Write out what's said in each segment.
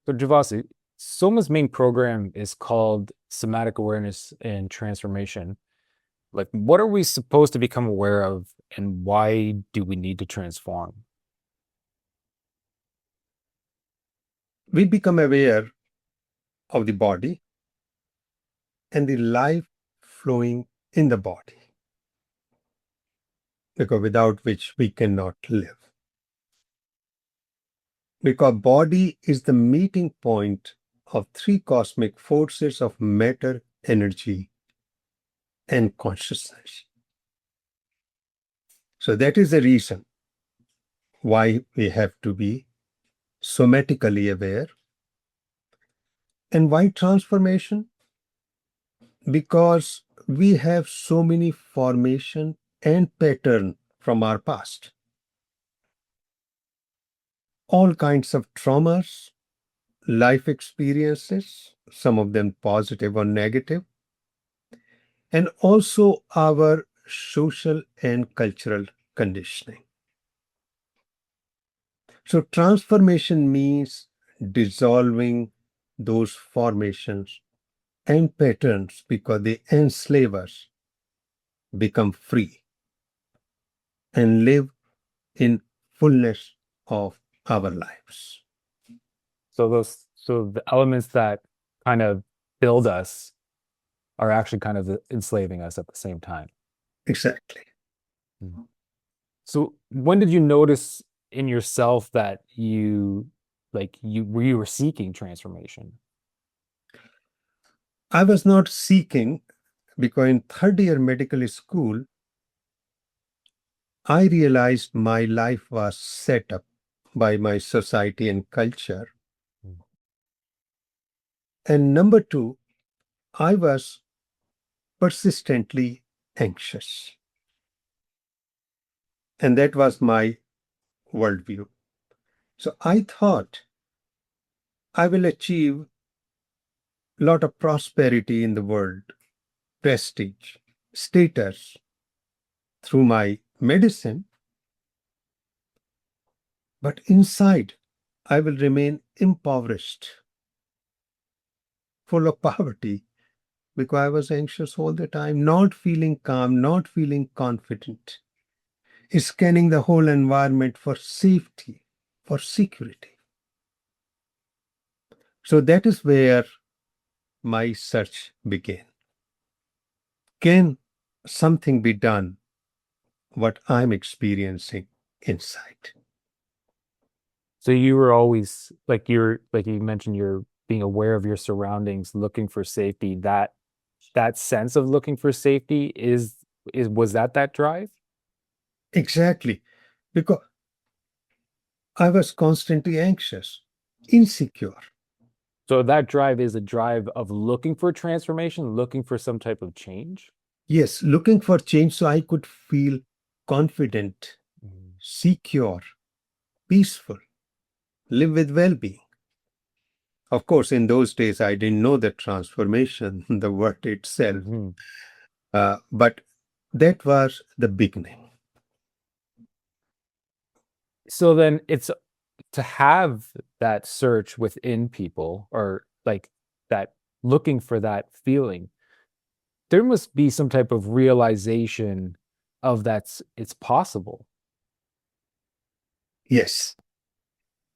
So Jivasu, Soma's main program is called Somatic Awareness and Transformation. Like, what are we supposed to become aware of, and why do we need to transform? We become aware of the body and the life flowing in the body, because without which we cannot live. Because body is the meeting point of three cosmic forces of matter, energy, and consciousness. So that is the reason why we have to be somatically aware. And why transformation? Because we have so many formation and pattern from our past. All kinds of traumas, life experiences, some of them positive or negative, and also our social and cultural conditioning. So transformation means dissolving those formations and patterns because they enslave us, become free, and live in fullness of our lives. So the elements that kind of build us are actually kind of enslaving us at the same time. Exactly. Mhm. So when did you notice in yourself that you were seeking transformation? I was not seeking because in third year medical school, I realized my life was set up by my society and culture. Mm. And number two, I was persistently anxious. And that was my worldview. So I thought I will achieve a lot of prosperity in the world, prestige, status through my medicine, but inside I will remain impoverished, full of poverty, because I was anxious all the time, not feeling calm, not feeling confident, scanning the whole environment for safety, for security. So that is where my search began. Can something be done what I'm experiencing inside? So you were always like you mentioned, you're being aware of your surroundings, looking for safety. That sense of looking for safety is was that drive? Exactly. Because I was constantly anxious, insecure. So that drive is a drive of looking for transformation, looking for some type of change. Yes, looking for change so I could feel confident, Mhm. secure, peaceful, live with well being. Of course, in those days, I didn't know the transformation, the word itself, Mhm. but that was the beginning. So then it's to have that search within people, or like that looking for that feeling, there must be some type of realization of that's it's possible. Yes,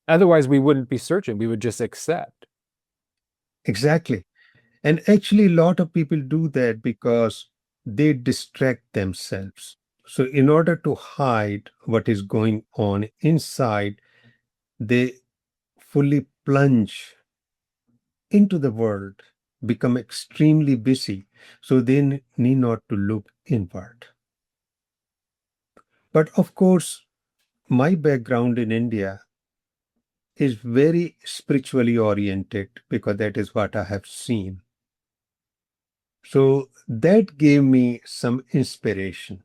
Otherwise, we wouldn't be searching. We would just accept. exactly. And actually, a lot of people do that because they distract themselves. So, in order to hide what is going on inside, they fully plunge into the world, become extremely busy, so they need not to look inward. But of course, my background in India is very spiritually oriented because that is what I have seen. So that gave me some inspiration.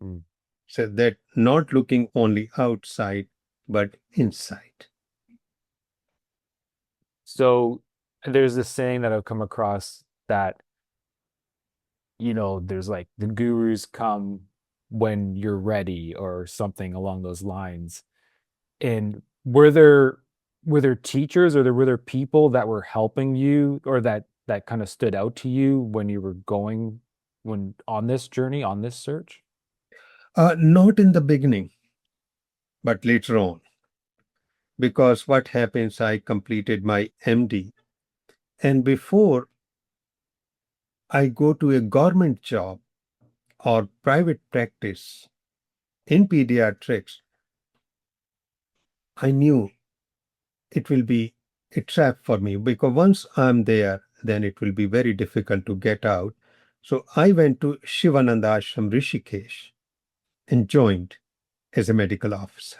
Mm. So that not looking only outside, but inside. So there's this saying that I've come across that, there's like the gurus come when you're ready or something along those lines. And were there were there teachers or were there people that were helping you or that kind of stood out to you when you were going when on this journey, on this search? Not in the beginning, but later on. Because what happens, I completed my MD, and before I go to a government job or private practice in pediatrics, I knew it will be a trap for me because once I'm there, then it will be very difficult to get out. So I went to Shivananda Ashram Rishikesh and joined as a medical officer.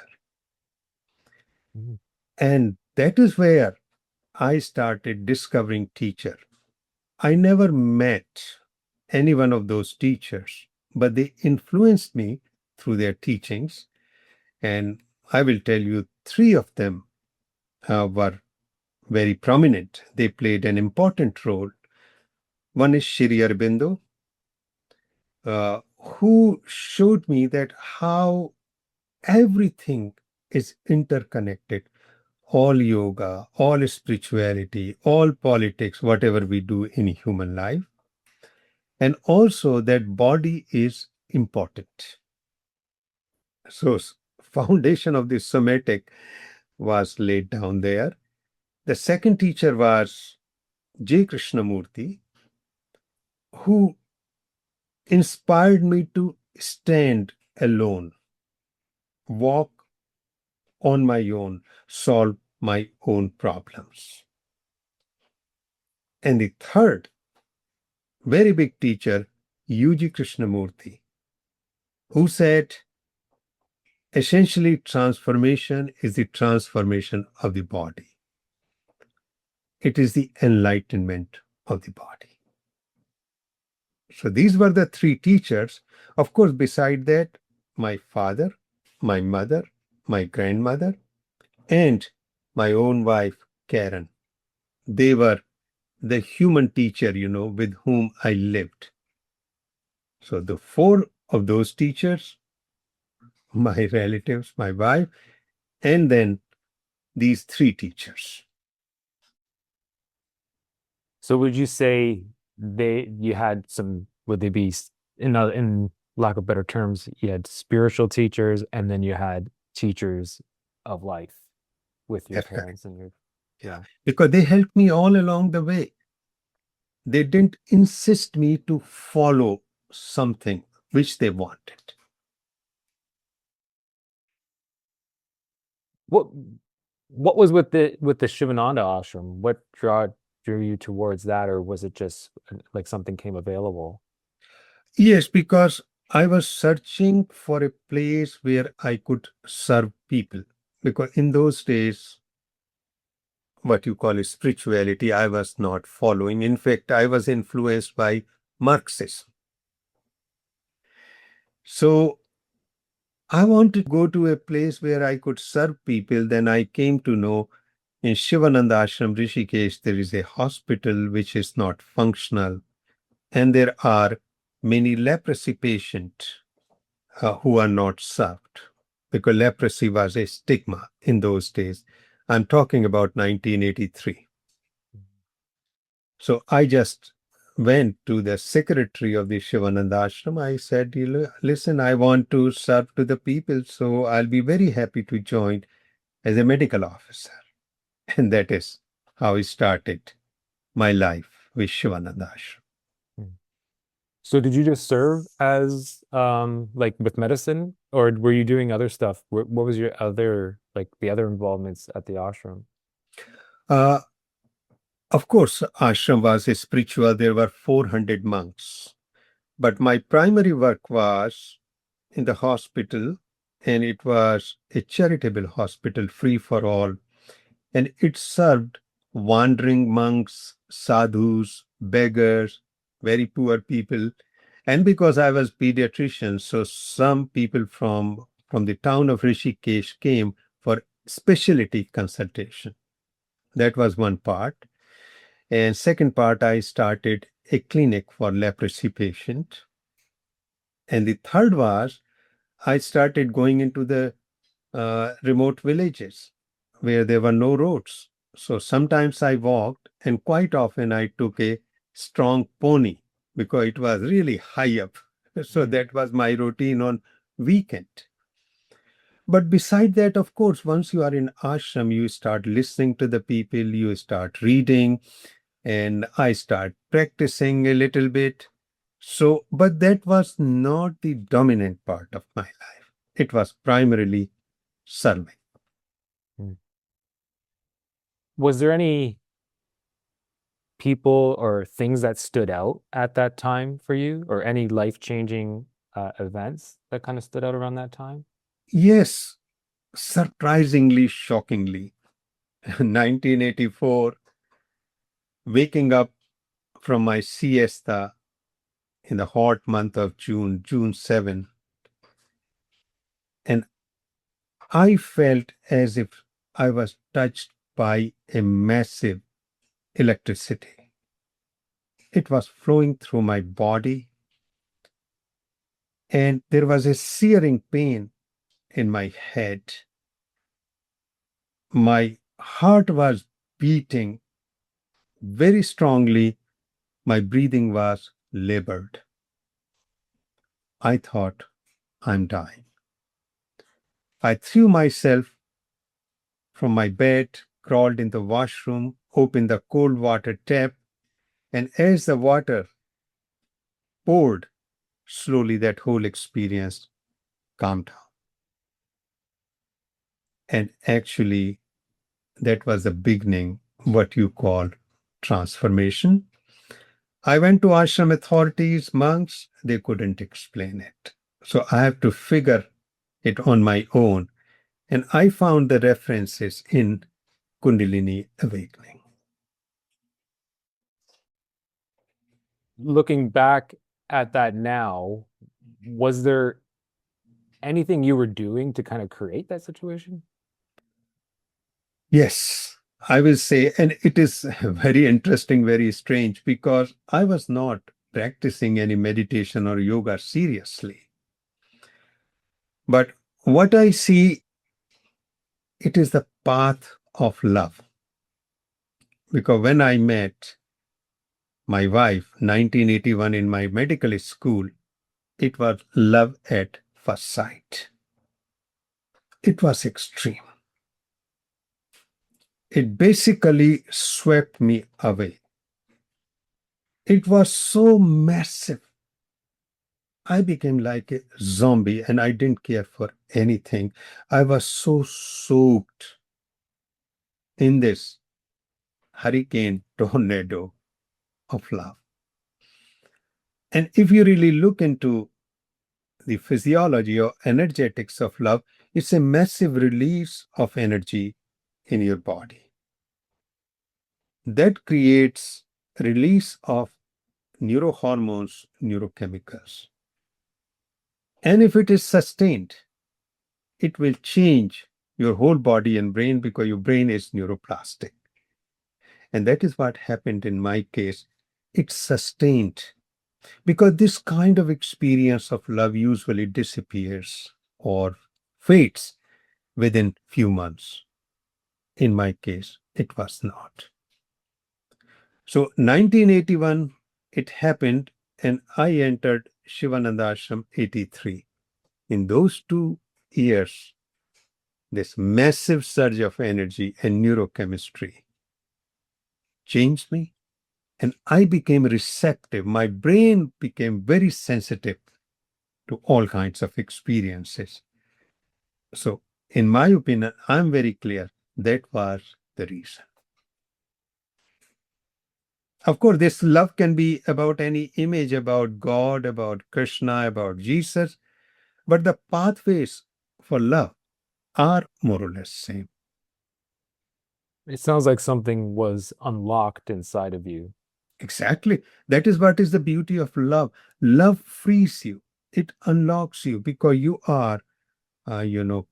Mhm. And that is where I started discovering teacher. I never met any one of those teachers, but they influenced me through their teachings. And I will tell you, three of them were very prominent. They played an important role. One is Shri Aurobindo, who showed me that how everything is interconnected. All yoga, all spirituality, all politics, whatever we do in human life, and also that body is important. So foundation of the somatic was laid down there. The second teacher was J. Krishnamurti, who inspired me to stand alone, walk on my own, solve my own problems. And the third, very big teacher, U.G. Krishnamurti, who said, essentially, transformation is the transformation of the body. It is the enlightenment of the body. So these were the three teachers. Of course, beside that, my father, my mother, my grandmother, and my own wife, Karen. They were the human teacher, with whom I lived. So the four of those teachers, my relatives, my wife, and then these three teachers. So would you say you had some, would they be in lack of better terms, you had spiritual teachers and then you had teachers of life with your That's correct. parents and your, Yeah. yeah. Because they helped me all along the way. They didn't insist me to follow something which they wanted. What what was with the Shivananda ashram? What drew you towards that, or was it just like something came available? Yes, because I was searching for a place where I could serve people. Because in those days, what you call spirituality, I was not following. In fact, I was influenced by Marxism. So I wanted to go to a place where I could serve people. Then I came to know in Shivananda Ashram Rishikesh, there is a hospital which is not functional, and there are many leprosy patients who are not served because leprosy was a stigma in those days. I'm talking about 1983. So I just went to the secretary of the Shivananda Ashram. I said, listen, I want to serve to the people, so I'll be very happy to join as a medical officer. And that is how I started my life with Shivananda Ashram. Hmm. So did you just serve as like with medicine, or were you doing other stuff? What was your other like the other involvements at the ashram? Uh, of course, ashram was a spiritual. There were 400 monks. But my primary work was in the hospital, and it was a charitable hospital, free for all. And it served wandering monks, sadhus, beggars, very poor people. And because I was pediatrician, so some people from the town of Rishikesh came for specialty consultation. That was one part. And second part, I started a clinic for leprosy patient. And the third was I started going into the remote villages where there were no roads. So sometimes I walked, and quite often I took a strong pony because it was really high up. So that was my routine on weekend. But beside that, of course, once you are in ashram, you start listening to the people, you start reading, and I start practicing a little bit. So, but that was not the dominant part of my life. It was primarily serving. Mm. Was there any people or things that stood out at that time for you, or any life-changing events that kind of stood out around that time? Yes, surprisingly, shockingly. 1984, waking up from my siesta in the hot month of June, June 7, and I felt as if I was touched by a massive electricity. It was flowing through my body, and there was a searing pain in my head. My heart was beating very strongly. My breathing was labored. I thought, I'm dying. I threw myself from my bed, crawled in the washroom, opened the cold water tap, and as the water poured, slowly that whole experience calmed down. And actually, that was the beginning, what you call transformation. I went to ashram authorities, monks, they couldn't explain it. So I have to figure it on my own. And I found the references in Kundalini awakening. Looking back at that now, was there anything you were doing to kind of create that situation? Yes, I will say, and it is very interesting, very strange, because I was not practicing any meditation or yoga seriously. But what I see, it is the path of love. Because when I met my wife, 1981, in my medical school, it was love at first sight. It was extreme. It basically swept me away. It was so massive. I became like a zombie and I didn't care for anything. I was so soaked in this hurricane tornado of love. And if you really look into the physiology or energetics of love, it's a massive release of energy in your body. That creates release of neurohormones, neurochemicals. And if it is sustained, it will change your whole body and brain because your brain is neuroplastic. And that is what happened in my case. It's sustained because this kind of experience of love usually disappears or fades within few months. In my case, it was not. So 1981, it happened and I entered Shivananda Ashram 83. In those 2 years, this massive surge of energy and neurochemistry changed me and I became receptive. My brain became very sensitive to all kinds of experiences. So, in my opinion, I'm very clear that was the reason. Of course, this love can be about any image, about God, about Krishna, about Jesus, but the pathways for love are more or less same. It sounds like something was unlocked inside of you. Exactly. That is what is the beauty of love. Love frees you. It unlocks you because you are,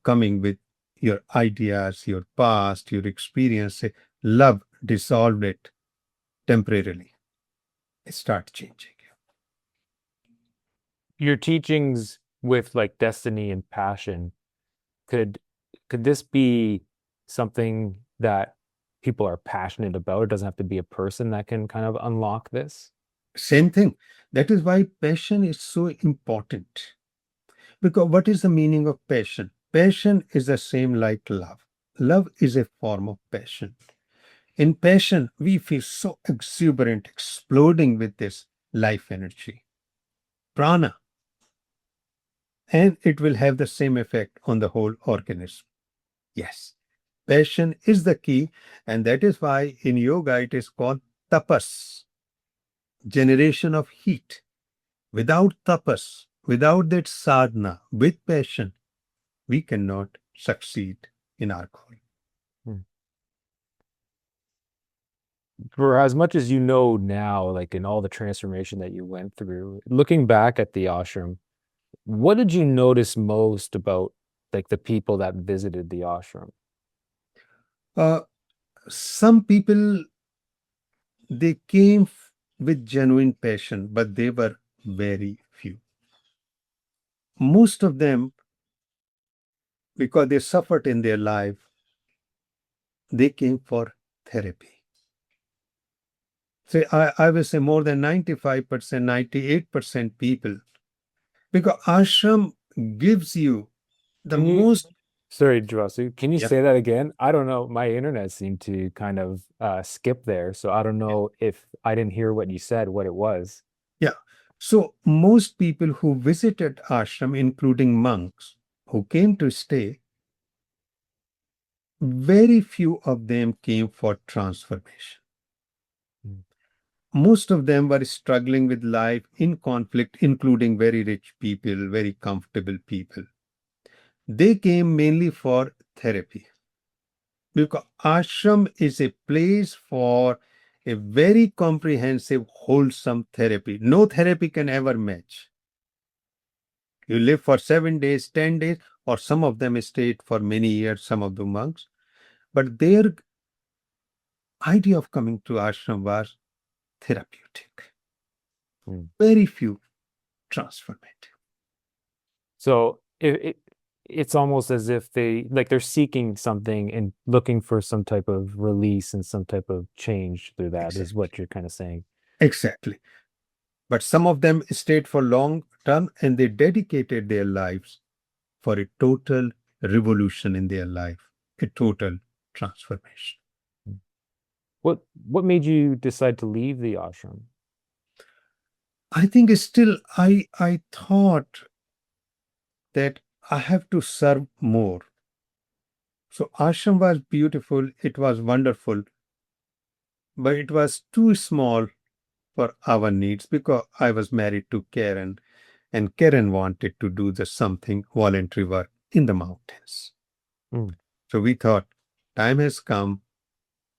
coming with your ideas, your past, your experience. Love dissolved it temporarily. It starts changing you. Your teachings with like destiny and passion, could could this be something that people are passionate about? It doesn't have to be a person that can kind of unlock this. Same thing. That is why passion is so important. Because what is the meaning of passion? Passion is the same like love. Love is a form of passion. In passion, we feel so exuberant, exploding with this life energy, prana, and it will have the same effect on the whole organism. Yes, passion is the key, and that is why in yoga it is called tapas, generation of heat. Without tapas, without that sadhana, with passion, we cannot succeed in our goal. Hmm. For as much as you know now, like in all the transformation that you went through, looking back at the ashram, what did you notice most about like the people that visited the ashram? Uh, some people, they came with genuine passion, but they were very few. Most of them, because they suffered in their life, they came for therapy. So I will say more than 95%, 98% people, because ashram gives you the Can you, most, sorry, Jivasu, can you yeah, say that again? I don't know. My internet seemed to kind of skip there. So I don't know if I didn't hear what you said, what it was. yeah. So most people who visited ashram, including monks who came to stay, very few of them came for transformation. Mm. Most of them were struggling with life in conflict, including very rich people, very comfortable people. They came mainly for therapy because ashram is a place for a very comprehensive, wholesome therapy. No therapy can ever match. You live for 7 days, 10 days, or some of them stayed for many years, some of the monks. But their idea of coming to ashram was therapeutic. Mm. Very few transformative. So it's almost as if they like they're seeking something and looking for some type of release and some type of change through that is Exactly. what you're kind of saying. Exactly. But some of them stayed for long term and they dedicated their lives for a total revolution in their life, a total transformation. Mm. What made you decide to leave the ashram? I think still I thought that I have to serve more. So ashram was beautiful, it was wonderful, but it was too small for our needs because I was married to Karen and Karen wanted to do the something voluntary work in the mountains. Mm. So we thought time has come,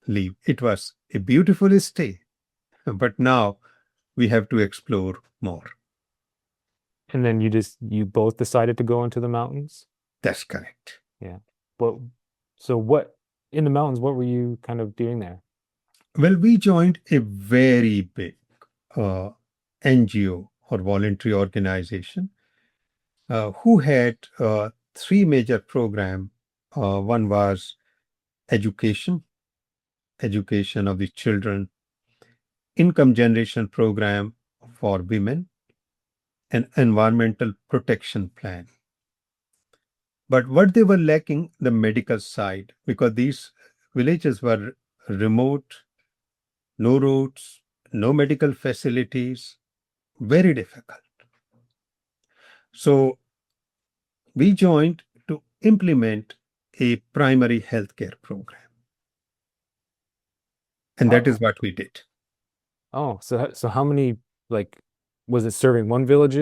leave. It was a beautiful stay, but now we have to explore more. And then you both decided to go into the mountains? That's correct. Yeah. But so what in the mountains, what were you kind of doing there? Well, we joined a very big NGO or voluntary organization who had three major programs. One was education, education of the children, income generation program for women, and environmental protection plan. But what they were lacking, the medical side, because these villages were remote, no roads, no medical facilities, very difficult. So we joined to implement a primary healthcare program. And that is Oh, what we did. oh, so how many like was it serving one village,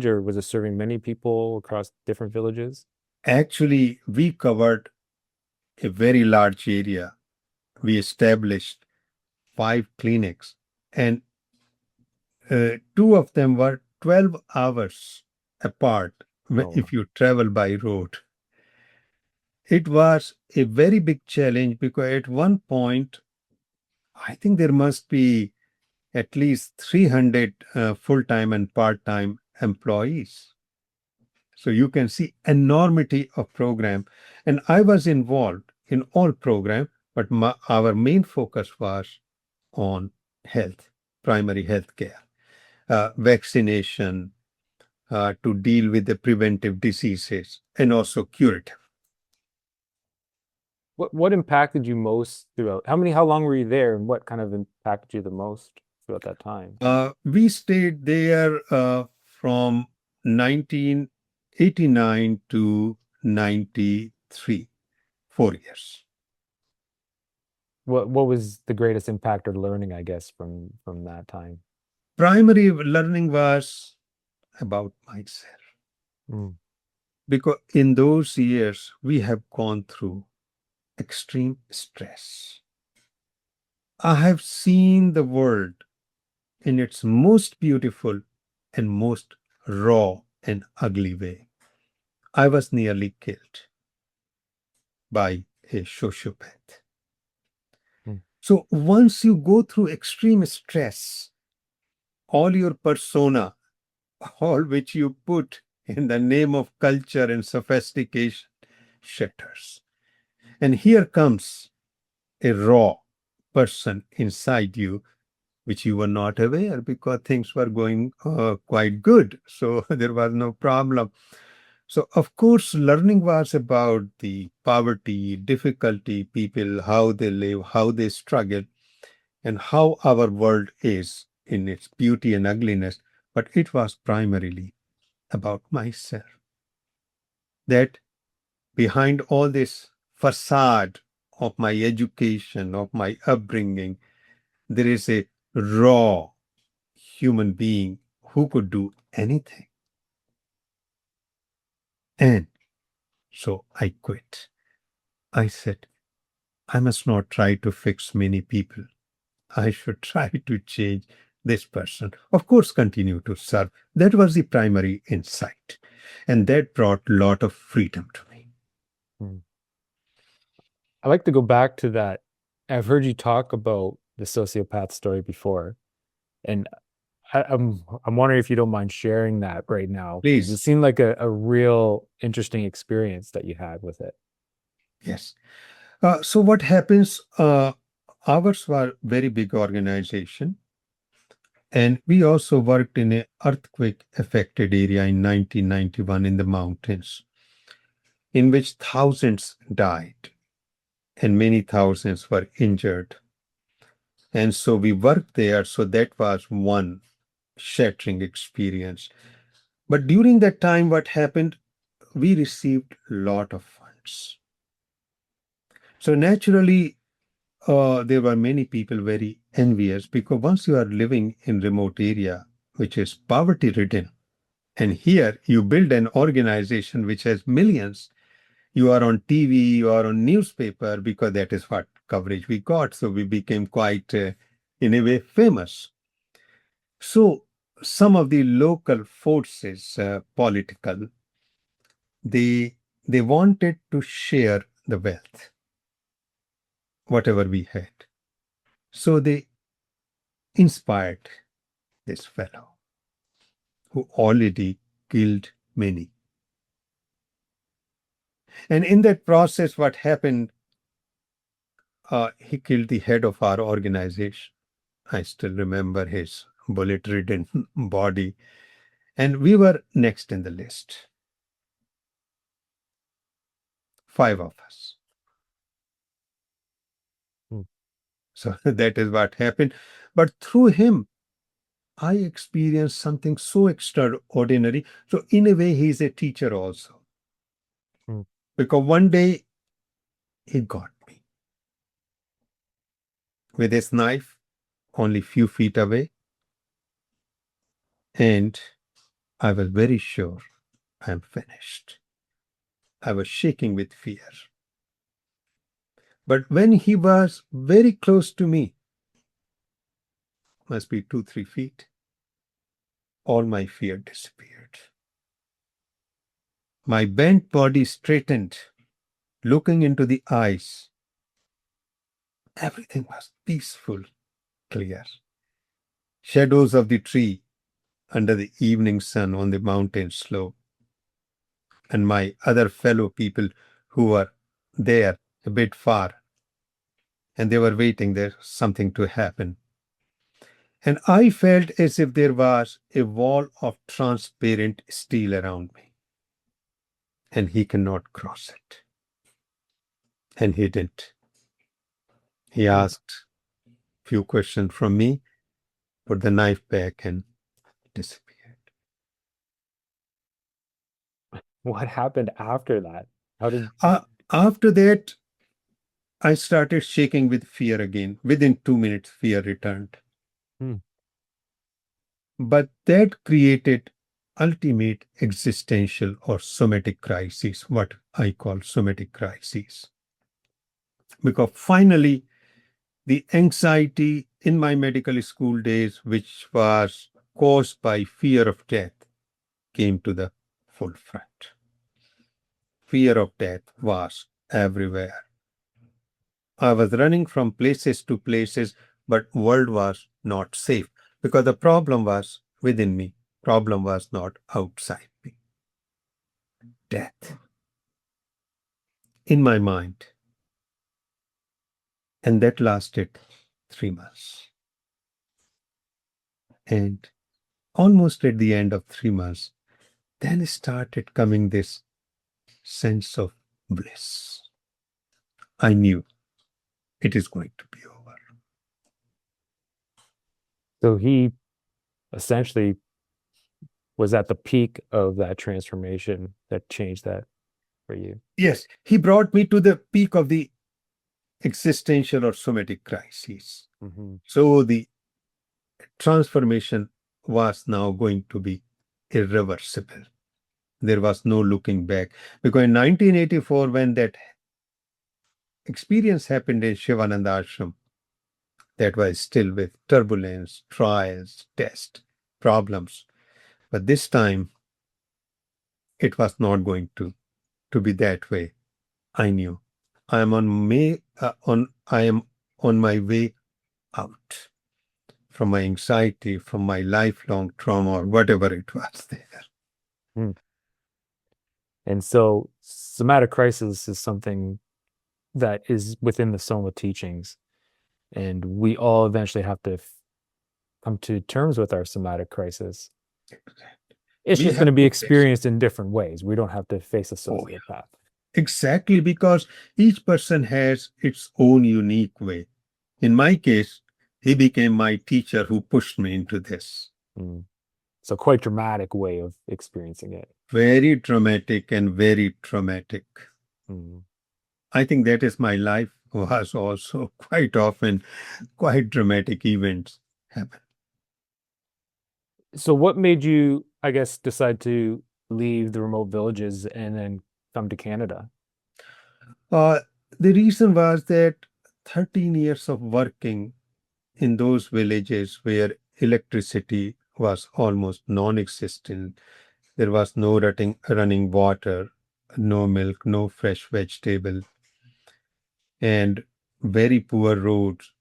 or was it serving many people across different villages? Actually, we covered a very large area. We established 5 clinics, and two of them were 12 hours apart Oh, if you travel by road. It was a very big challenge because at one point, I think there must be at least 300 full-time and part-time employees. So you can see enormity of program. And I was involved in all program, but our main focus was on health, primary health care, vaccination, to deal with the preventive diseases and also curative. What impacted you most throughout? How long were you there, and what kind of impacted you the most throughout that time? We stayed there from 1989 to 93, 4 years. What was the greatest impact or learning, I guess, from that time? Primary learning was about myself, Mm. because in those years we have gone through extreme stress. I have seen the world in its most beautiful and most raw and ugly way. I was nearly killed by a sociopath. Mm. So once you go through extreme stress, all your persona, all which you put in the name of culture and sophistication, shatters. And here comes a raw person inside you, which you were not aware, because things were going quite good. So there was no problem. So, of course, learning was about the poverty, difficulty, people, how they live, how they struggle, and how our world is in its beauty and ugliness. But it was primarily about myself. That behind all this facade of my education, of my upbringing, there is a raw human being who could do anything. And so I quit. I said, I must not try to fix many people. I should try to change this person. Of course, continue to serve. That was the primary insight. And that brought a lot of freedom to me. Mm. I like to go back to that. I've heard you talk about the sociopath story before, and I'm wondering if you don't mind sharing that right now, because it Please. seemed like a real interesting experience that you had with it. Yes. So what happens? Ours were very big organization, and we also worked in an earthquake affected area in 1991 in the mountains, in which thousands died and many thousands were injured. And so we worked there. So that was one shattering experience. But during that time, what happened? We received a lot of funds. So naturally, there were many people very envious, because once you are living in remote area, which is poverty ridden, and here you build an organization which has millions, you are on TV, you are on newspaper, because that is what coverage we got. So we became quite, in a way, famous. So some of the local forces, political, they they wanted to share the wealth, whatever we had. So they inspired this fellow who already killed many. And in that process, what happened? He killed the head of our organization. I still remember his bullet-ridden body. And we were next in the list. 5 of us. Mm. So that is what happened. But through him, I experienced something so extraordinary. So in a way, he's a teacher also. Mm. Because one day he got me with his knife only few feet away. And I was very sure I'm finished. I was shaking with fear. But when he was very close to me, must be 2, 3 feet, all my fear disappeared. My bent body straightened, looking into the eyes. Everything was peaceful, clear. Shadows of the tree under the evening sun on the mountain slope. And my other fellow people who were there a bit far, and they were waiting there something to happen. And I felt as if there was a wall of transparent steel around me, and he cannot cross it. And he didn't. He asked few questions from me, put the knife back, and disappeared. What happened after that? How did After that, I started shaking with fear again. Within 2 minutes, fear returned. Hmm. But that created ultimate existential or somatic crisis, what I call somatic crisis. Because finally, the anxiety in my medical school days, which was caused by fear of death, came to the full front. Fear of death was everywhere. I was running from places to places, but world was not safe because the problem was within me. Problem was not outside me. Death in my mind. And that lasted 3 months. And almost at the end of 3 months, then started coming this sense of bliss. I knew it is going to be over. So he essentially was at the peak of that transformation that changed that for you. Yes, he brought me to the peak of the existential or somatic crisis. Mm-hmm. So the transformation was now going to be irreversible. There was no looking back. Because in 1984, when that experience happened in Shivananda Ashram, that was still with turbulence, trials, tests, problems. But this time, it was not going to be that way. I knew I am I am on my way out from my anxiety, from my lifelong trauma, or whatever it was there. Hmm. And so somatic crisis is something that is within the Soma teachings. And we all eventually have to come to terms with our somatic crisis. It's We just going to have be to face experienced in different ways. We don't have to face a Oh, sociopath. Path. exactly, because each person has its own unique way. In my case, he became my teacher who pushed me into this. Mm. So quite dramatic way of experiencing it. Very dramatic and very traumatic. Mm. I think that is my life was also quite often quite dramatic events happen. So what made you, I guess, decide to leave the remote villages and then come to Canada? Uh, the reason was that 13 years of working in those villages where electricity was almost non-existent, there was no running water, no milk, no fresh vegetable, and very poor roads.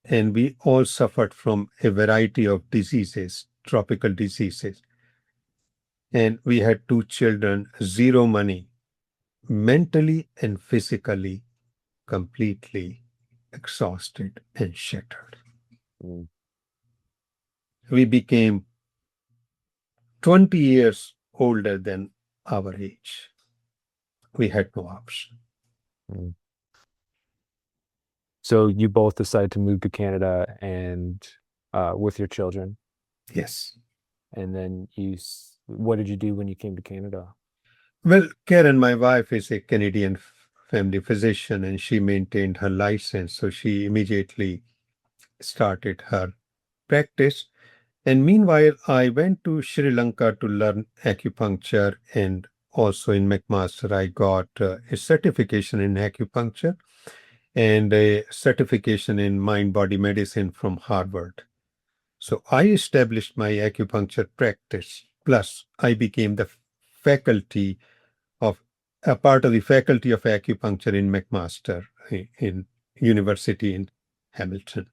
And we all suffered from a variety of diseases, tropical diseases. And we had 2 children, zero money, mentally and physically completely exhausted and shattered. Mm. We became 20 years older than our age. We had no option. Mm. So you both decided to move to Canada and with your children. Yes. And then what did you do when you came to Canada? Well, Karen, my wife, is a Canadian family physician and she maintained her license. So she immediately started her practice. And meanwhile, I went to Sri Lanka to learn acupuncture, and also in McMaster, I got a certification in acupuncture and a certification in mind body medicine from Harvard. So I established my acupuncture practice. Plus, I became the faculty of a part of the faculty of acupuncture in McMaster in University in Hamilton.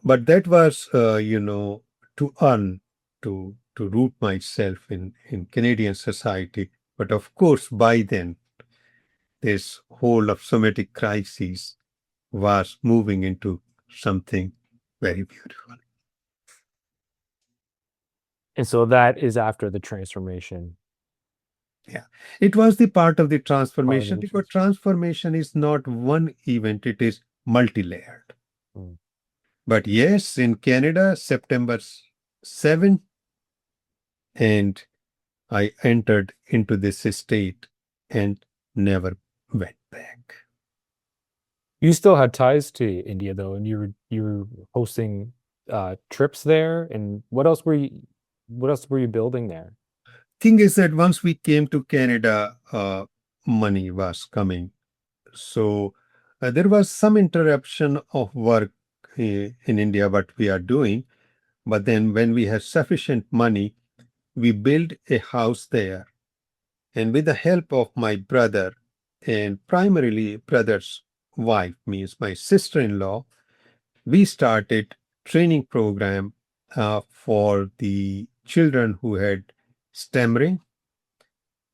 But that was, to earn, to root myself in Canadian society. But of course, by then, this whole of somatic crisis was moving into something very beautiful. And so that is after the transformation. Yeah, it was the part of the Part of transformation the because transformation is not one event, it is multi-layered. Mm. But yes, in Canada, September 7, and I entered into this state and never went back. You still had ties to India though, and you were hosting trips there. And what else were you building there? Thing is that once we came to Canada, money was coming. So there was some interruption of work in India, what we are doing. But then when we had sufficient money, we built a house there. And with the help of my brother, and primarily brother's wife, means my sister-in-law, we started training program for the children who had stammering,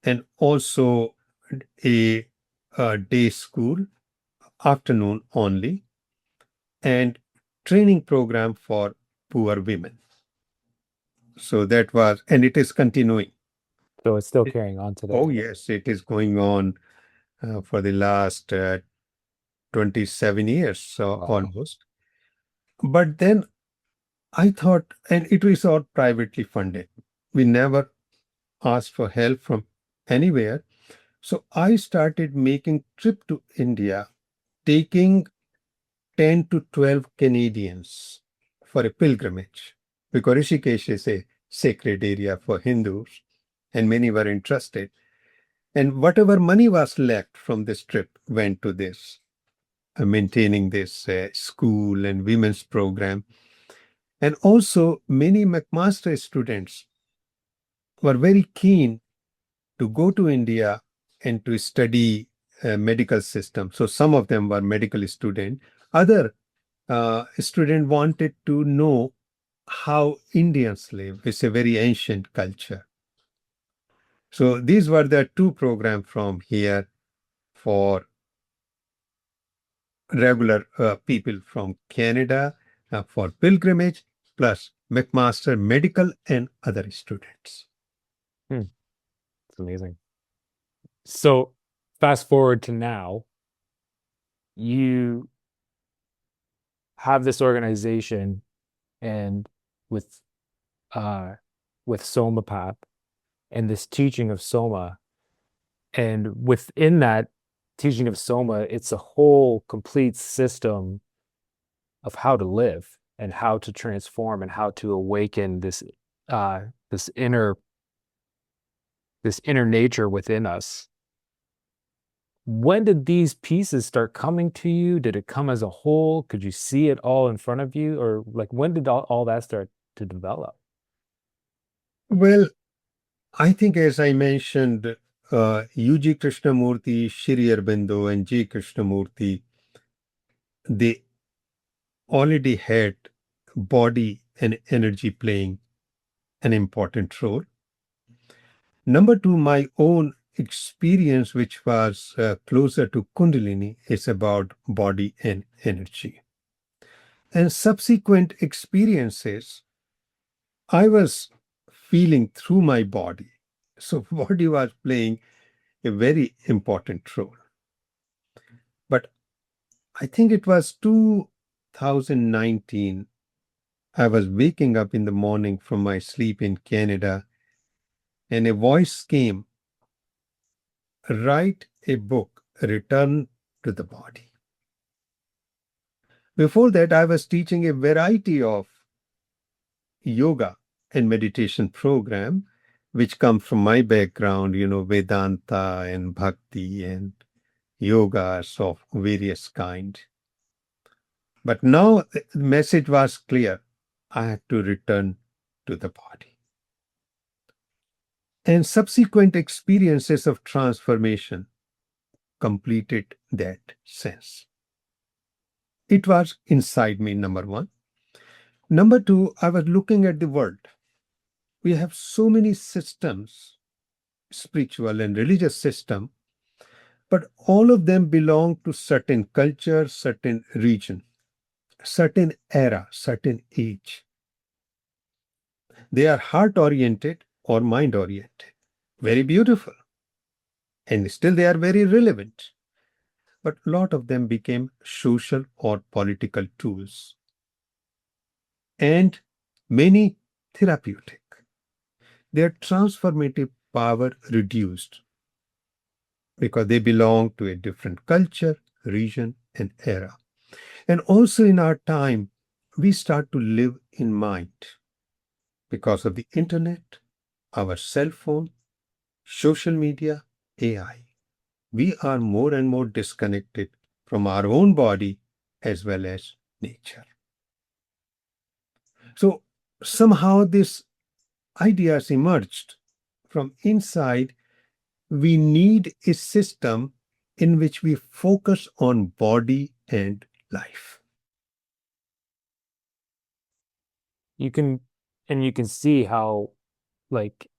and also a, day school, afternoon only, and training program for poor women. So that was, and it is continuing. So it's still carrying on today. Oh, yes, it is going on for the last 27 years, so Wow. almost. But then I thought, and it was all privately funded. We never asked for help from anywhere. So I started making trip to India, taking 10 to 12 Canadians for a pilgrimage, because Rishikesh is a sacred area for Hindus, and many were interested. And whatever money was left from this trip went to this, maintaining this school and women's program. And also, many McMaster students were very keen to go to India and to study medical system. So some of them were medical student. Other student wanted to know how Indians live. It's a very ancient culture. So these were the two programs from here for regular people from Canada for pilgrimage, plus McMaster medical and other students. It's amazing. So fast forward to now, you have this organization and with uh with Soma Path and this teaching of Soma. And within that teaching of Soma, it's a whole complete system of how to live and how to transform and how to awaken uh this inner this inner nature within us. When did these pieces start coming to you? Did it come as a whole? Could you see it all in front of you? Or like when did all that start to develop? Well, I think as I mentioned, UG Krishnamurti, Shri Aurobindo, and G Krishnamurti, they already had body and energy playing an important role. Number two, my own experience, which was closer to Kundalini, is about body and energy. And subsequent experiences, I was feeling through my body. So body was playing a very important role. But I think it was 2019. I was waking up in the morning from my sleep in Canada, and a voice came, write a book, Return to the Body. Before that, I was teaching a variety of yoga and meditation program, which come from my background, Vedanta and Bhakti and yogas of various kind. But now the message was clear. I had to return to the body. And subsequent experiences of transformation completed that sense. It was inside me, number one. Number two, I was looking at the world. We have so many systems, spiritual and religious system, But all of them belong to certain culture, certain region, certain era, certain age. They are heart-oriented or mind-oriented. Very beautiful. And still they are very relevant. But a lot of them became social or political tools. And many therapeutic. Their transformative power reduced because they belong to a different culture, region, and era. And also in our time, we start to live in mind because of the internet, our cell phone, social media, AI. We are more and more disconnected from our own body as well as nature. So somehow this ideas emerged from inside. We need a system in which we focus on body and life. You can see how, like,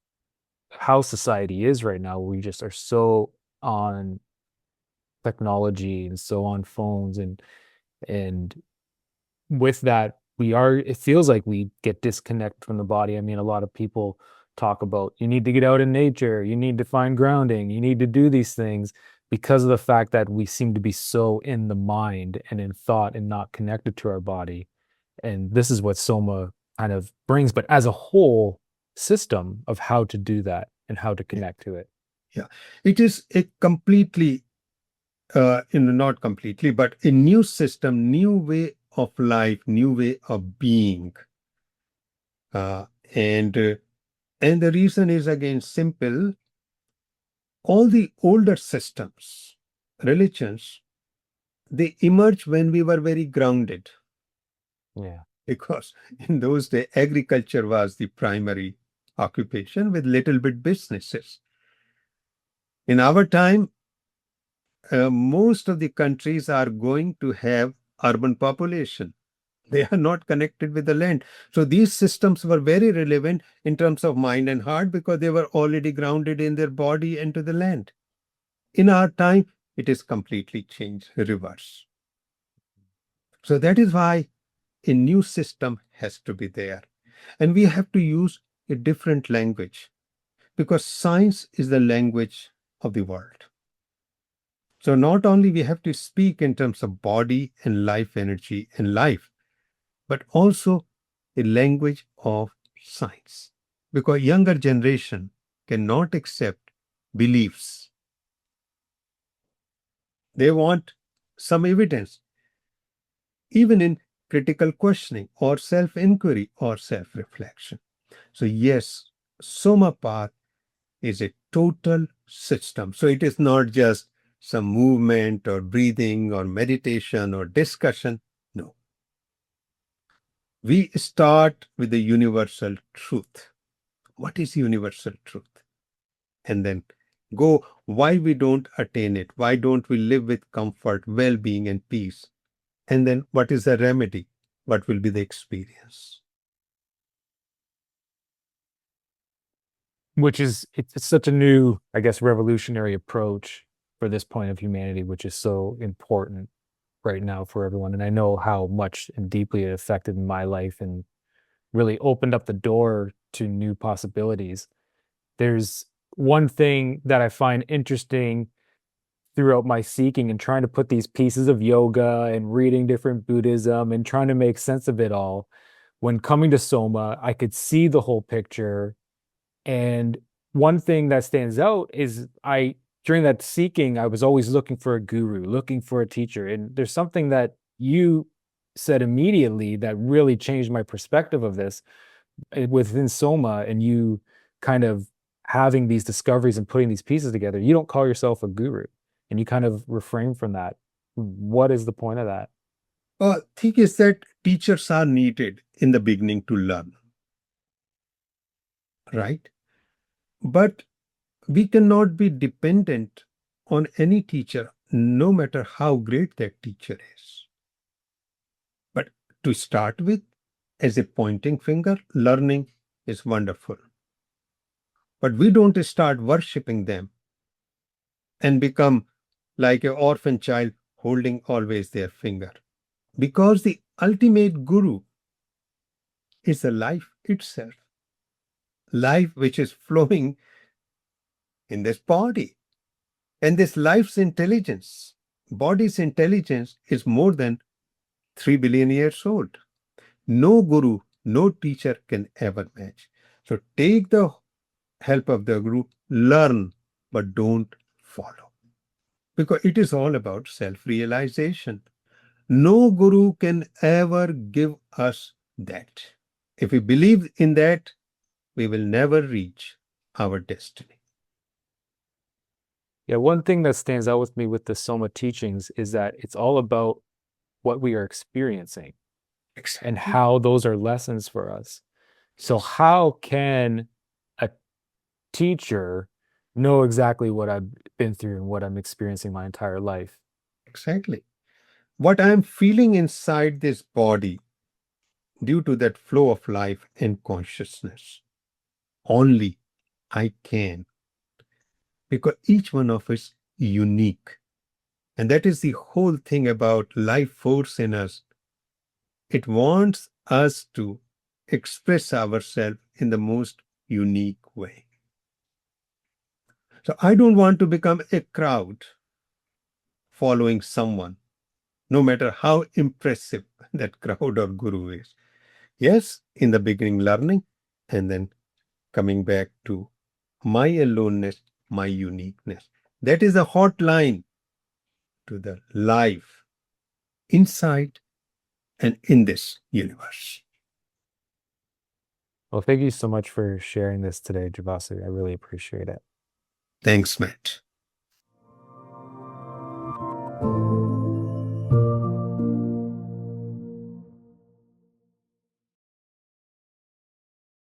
how society is right now. We just are so on technology and so on phones, and with that, it feels like we get disconnected from the body. I mean, a lot of people talk about, you need to get out in nature, you need to find grounding, you need to do these things, because of the fact that we seem to be so in the mind and in thought and not connected to our body. And this is what Soma kind of brings, but as a whole system of how to do that and how to connect to it. Yeah, it is a completely, not completely, but a new system, new way of life, new way of being. Uh, and uh, and the reason is again simple. All the older systems, religions, they emerged when we were very grounded, Yeah. because in those days agriculture was the primary occupation with little bit businesses. In our time, most of the countries are going to have urban population. They are not connected with the land. So these systems were very relevant in terms of mind and heart because they were already grounded in their body and to the land. In our time, it is completely changed, reverse. So that is why a new system has to be there. And we have to use a different language because science is the language of the world. So not only we have to speak in terms of body and life energy and life, but also a language of science. Because younger generation cannot accept beliefs. They want some evidence, even in critical questioning or self-inquiry or self-reflection. So yes, Soma Path is a total system. So it is not just some movement or breathing or meditation or discussion. No. We start with the universal truth. What is universal truth? And then go why we don't attain it. Why don't we live with comfort, well-being, and peace? And then what is the remedy? What will be the experience? Which is, it's such a new, I guess, revolutionary approach for this point of humanity, which is so important right now for everyone. And I know how much and deeply it affected my life and really opened up the door to new possibilities. There's one thing that I find interesting throughout my seeking and trying to put these pieces of yoga and reading different Buddhism and trying to make sense of it all. When coming to Soma, I could see the whole picture. And one thing that stands out is, during that seeking, I was always looking for a guru, looking for a teacher. And there's something that you said immediately that really changed my perspective of this within Soma, and you kind of having these discoveries and putting these pieces together. You don't call yourself a guru, and you kind of refrain from that. What is the point of that? Thing is that teachers are needed in the beginning to learn, right? But we cannot be dependent on any teacher, no matter how great that teacher is. But to start with, as a pointing finger, learning is wonderful. But we don't start worshipping them and become like an orphan child holding always their finger. Because the ultimate guru is the life itself, life which is flowing in this body. And this life's intelligence, body's intelligence, is more than 3 billion years old. No guru, no teacher can ever match. So take the help of the guru, learn, but don't follow. Because it is all about self-realization. No guru can ever give us that. If we believe in that, we will never reach our destiny. Yeah, one thing that stands out with me with the Soma teachings is that it's all about what we are experiencing and how those are lessons for us. So how can a teacher know exactly what I've been through and what I'm experiencing my entire life? Exactly. What I am feeling inside this body due to that flow of life and consciousness, only I can. Because each one of us is unique. And that is the whole thing about life force in us. It wants us to express ourselves in the most unique way. So I don't want to become a crowd following someone, no matter how impressive that crowd or guru is. Yes, in the beginning, learning, and then coming back to my aloneness, my uniqueness. That is a hotline to the life inside and in this universe. Well, thank you so much for sharing this today, Jivasu. I really appreciate it. Thanks, Matt.